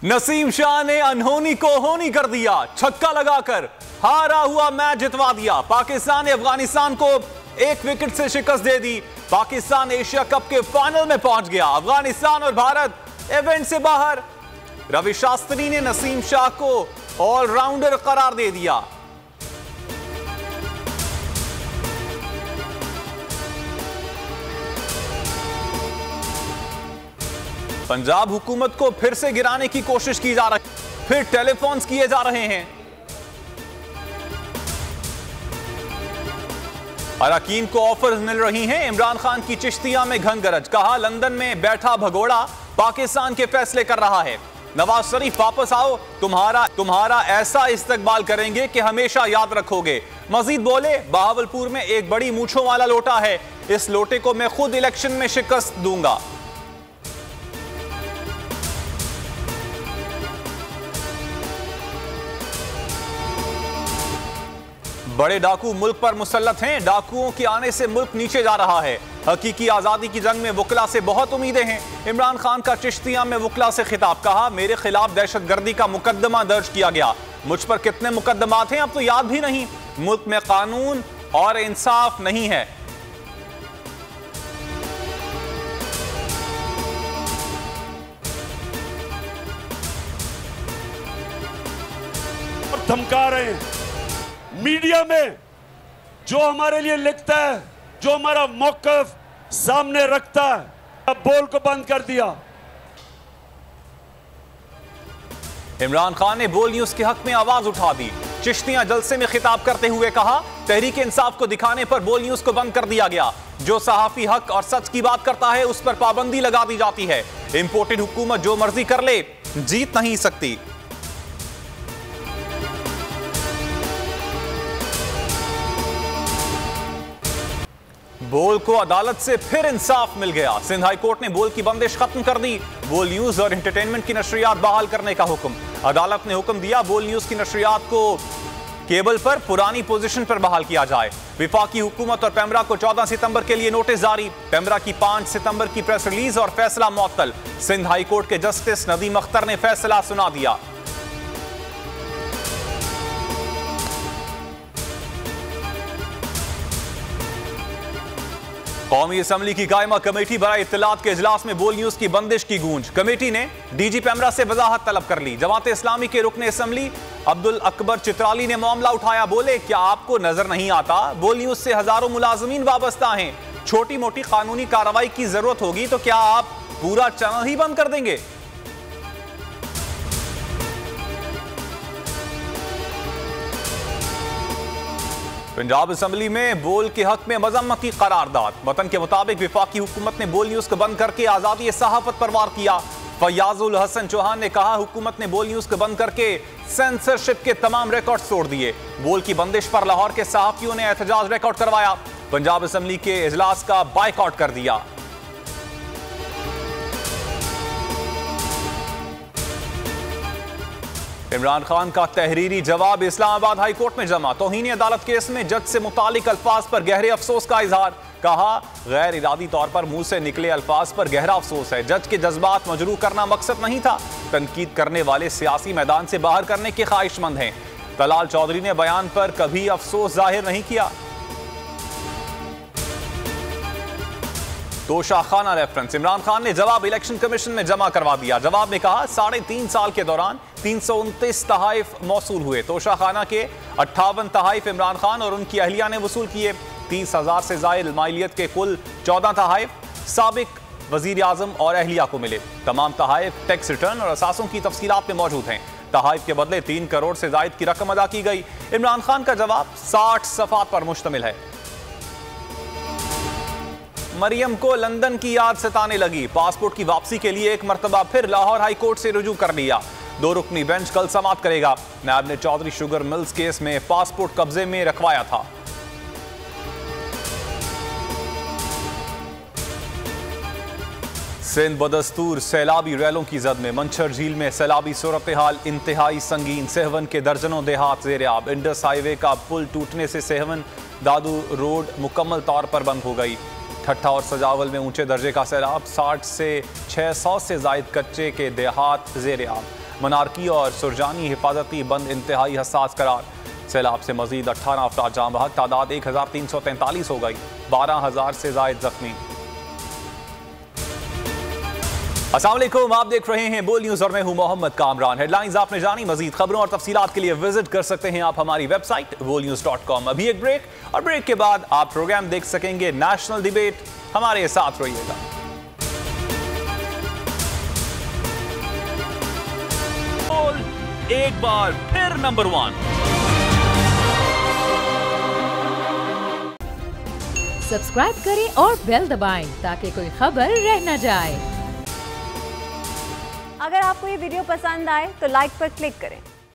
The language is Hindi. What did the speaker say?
नसीम शाह ने अनहोनी को होनी कर दिया, छक्का लगाकर हारा हुआ मैच जितवा दिया। पाकिस्तान ने अफगानिस्तान को 1 विकेट से शिकस्त दे दी। पाकिस्तान एशिया कप के फाइनल में पहुंच गया। अफगानिस्तान और भारत इवेंट से बाहर। रवि शास्त्री ने नसीम शाह को ऑलराउंडर करार दे दिया। पंजाब हुकूमत को फिर से गिराने की कोशिश की जा रही, फिर टेलीफोन्स किए जा रहे हैं। अरकान को ऑफर्स मिल रही हैं। इमरान खान की चिश्तिया में घन गरज, कहा लंदन में बैठा भगोड़ा पाकिस्तान के फैसले कर रहा है। नवाज शरीफ वापस आओ, तुम्हारा ऐसा इस्तकबाल करेंगे कि हमेशा याद रखोगे। मजीद बोले, बहावलपुर में एक बड़ी मूंछों वाला लोटा है, इस लोटे को मैं खुद इलेक्शन में शिकस्त दूंगा। बड़े डाकू मुल्क पर मुसल्लत हैं, डाकुओं के आने से मुल्क नीचे जा रहा है। हकीकी आजादी की जंग में वकला से बहुत उम्मीदें हैं। इमरान खान का चिश्तिया में वकला से खिताब, कहा मेरे खिलाफ दहशतगर्दी का मुकदमा दर्ज किया गया। मुझ पर कितने मुकदमात हैं अब तो याद भी नहीं। मुल्क में कानून और इंसाफ नहीं है। और धमका रहे हैं। मीडिया में जो हमारे लिए लिखता है, जो हमारा मौक़िफ़ सामने रखता है, अब बोल को बंद कर दिया। इमरान खान ने बोल न्यूज के हक में आवाज उठा दी। चिश्तिया जलसे में खिताब करते हुए कहा, तहरीक इंसाफ को दिखाने पर बोल न्यूज को बंद कर दिया गया। जो सहाफी हक और सच की बात करता है उस पर पाबंदी लगा दी जाती है। इंपोर्टेड हुकूमत जो मर्जी कर ले, जीत नहीं सकती। बोल को अदालत से फिर इंसाफ मिल गया। सिंध हाई कोर्ट ने बोल की बंदिश खत्म कर दी। बोल न्यूज और एंटरटेनमेंट की नशरियात बहाल करने का हुक्म। अदालत ने हुक्म दिया, बोल न्यूज की नशरियात को केबल पर पुरानी पोजीशन पर बहाल किया जाए। विफाकी हुकूमत और पेमरा को 14 सितंबर के लिए नोटिस जारी। पेमरा की 5 सितंबर की प्रेस रिलीज और फैसला मुअत्तल। सिंध हाई कोर्ट के जस्टिस नदीम अख्तर ने फैसला सुना दिया। कौमी असम्बली की कायमा कमेटी बराए इत्तलात के इजलास में बोल न्यूज की बंदिश की गूंज। कमेटी ने डीजी पेमरा से वजाहत तलब कर ली। जमात इस्लामी के रुकने असम्बली अब्दुल अकबर चित्राली ने मामला उठाया। बोले, क्या आपको नजर नहीं आता बोल न्यूज से हजारों मुलाजमीन वाबस्ता हैं। छोटी मोटी कानूनी कार्रवाई की जरूरत होगी तो क्या आप पूरा चैनल ही बंद कर देंगे? पंजाब असम्बली में बोल के हक में मजम्मत की करारदाद। वतन के मुताबिक विफाकी हुकूमत ने बोल न्यूज को बंद करके आजादी सहाफत पर वार किया। फयाजुल हसन चौहान ने कहा, हुकूमत ने बोल न्यूज को बंद करके सेंसरशिप के तमाम रिकॉर्ड तोड़ दिए। बोल की बंदिश पर लाहौर के सहाफियों ने एहतजाज रिकॉर्ड करवाया। पंजाब असम्बली के इजलास का बायकॉट कर दिया। इमरान खान का तहरीरी जवाब इस्लामाबाद हाई कोर्ट में जमा। तौहीन अदालत केस में जज से मुतालिक अल्फाज पर गहरे अफसोस का इजहार। कहा, गैर इरादी तौर पर मुंह से निकले अल्फाज पर गहरा अफसोस है। जज के जज्बात मजरूह करना मकसद नहीं था। तनकीद करने वाले सियासी मैदान से बाहर करने के ख्वाहिशमंद हैं। तलाल चौधरी ने बयान पर कभी अफसोस जाहिर नहीं किया। तोशाखाना रेफरेंस। इमरान खान ने जवाब इलेक्शन कमीशन में जमा करवा दिया। जवाब में कहा, 3.5 साल के दौरान 329 तहाइफ मौसूल हुए। तोशाखाना के 58 तहाइफ इमरान खान और उनकी अहलिया ने वसूल किए। 30,000 से जायद मालियत के कुल 14 तहाइफ साबिक वजीर आजम और अहलिया को मिले। तमाम तहाइफ टैक्स रिटर्न और असासों की तफसीलात में मौजूद हैं। तहाइफ के बदले 3 करोड़ से जायद की रकम अदा की गई। इमरान खान का जवाब 60 सफ़ात पर मुश्तमिल है। मरियम को लंदन की याद सताने लगी। पासपोर्ट की वापसी के लिए एक मरतबा फिर लाहौर हाई कोर्ट से रुजू कर लिया। 2 रुकनी बेंच कल समाअत करेगा। नायब ने चौधरी शुगर मिल्स केस में पासपोर्ट कब्जे में रखवाया था। सिंध बदस्तूर सैलाबी रैलों की जद में। मंछर झील में सैलाबी सूरत हाल इंतहाई संगीन। सेहवन के दर्जनों देहात ज़ेर-ए-आब। इंडस हाईवे का पुल टूटने से सेहवन दादू रोड मुकम्मल तौर पर बंद हो गई। ठट्ठा और सजावल में ऊंचे दर्जे का सैलाब। 60 से 600 से जायद कच्चे के देहात ज़ेर-ए-आब। मनारकी और सुरजानी हिफाजती बंद इंतहाई हसास करार। सैलाब से मजीद 18 अफराद जाँ बहक, तादाद 1343 हो गई, 12,000 से जायद जख्मी। अस्सलाम वालेकुम, आप देख रहे हैं बोल न्यूज और मैं हूं मोहम्मद कामरान। हेडलाइंस आपने जानी, मजीद खबरों और तफसीलात के लिए विजिट कर सकते हैं आप हमारी वेबसाइट bolnews.com। अभी एक ब्रेक और ब्रेक के बाद आप प्रोग्राम देख सकेंगे नेशनल डिबेट। हमारे साथ रहिएगा। एक बार फिर नंबर 1। सब्सक्राइब करें और बेल दबाएं ताकि कोई खबर रह न जाए। अगर आपको ये वीडियो पसंद आए तो लाइक पर क्लिक करें।